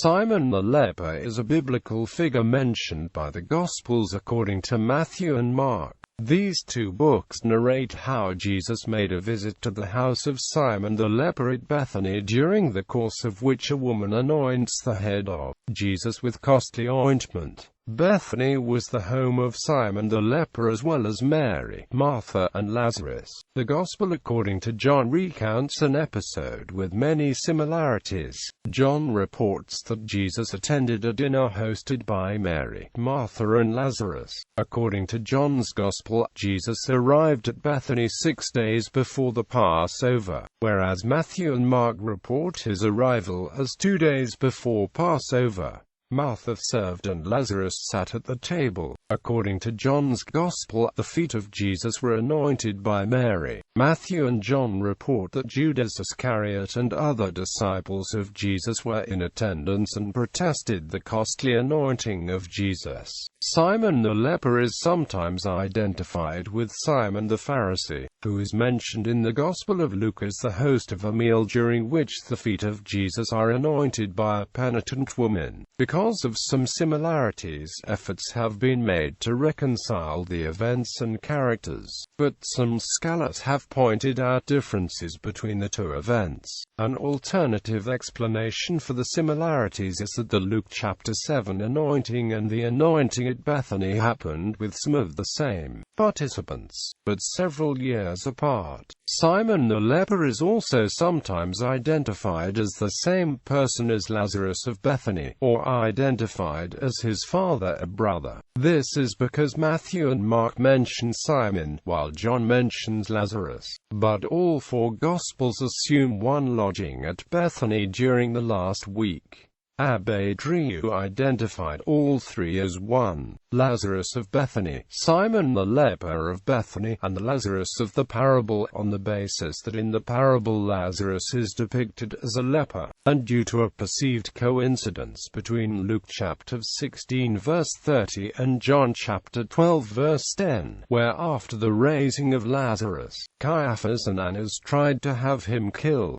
Simon the Leper is a biblical figure mentioned by the Gospels according to Matthew and Mark. These two books narrate how Jesus made a visit to the house of Simon the Leper at Bethany, during the course of which a woman anoints the head of Jesus with costly ointment. Bethany was the home of Simon the Leper as well as Mary, Martha, and Lazarus. The Gospel according to John recounts an episode with many similarities. John reports that Jesus attended a dinner hosted by Mary, Martha, and Lazarus. According to John's Gospel, Jesus arrived at Bethany 6 days before the Passover, whereas Matthew and Mark report his arrival as 2 days before Passover. Martha served and Lazarus sat at the table. According to John's Gospel, the feet of Jesus were anointed by Mary. Matthew and John report that Judas Iscariot and other disciples of Jesus were in attendance and protested the costly anointing of Jesus. Simon the Leper is sometimes identified with Simon the Pharisee, who is mentioned in the Gospel of Luke as the host of a meal during which the feet of Jesus are anointed by a penitent woman. Because of some similarities, efforts have been made to reconcile the events and characters, but some scholars have pointed out differences between the two events. An alternative explanation for the similarities is that the Luke chapter 7 anointing and the anointing at Bethany happened with some of the same participants, but several years apart. Simon the Leper is also sometimes identified as the same person as Lazarus of Bethany, or identified as his father or brother. This is because Matthew and Mark mention Simon, while John mentions Lazarus. But all four Gospels assume one lodging at Bethany during the last week. Abbe Drieu identified all three as one: Lazarus of Bethany, Simon the Leper of Bethany, and the Lazarus of the parable, on the basis that in the parable Lazarus is depicted as a leper, and due to a perceived coincidence between Luke chapter 16 verse 30 and John chapter 12 verse 10, where after the raising of Lazarus, Caiaphas and Annas tried to have him killed.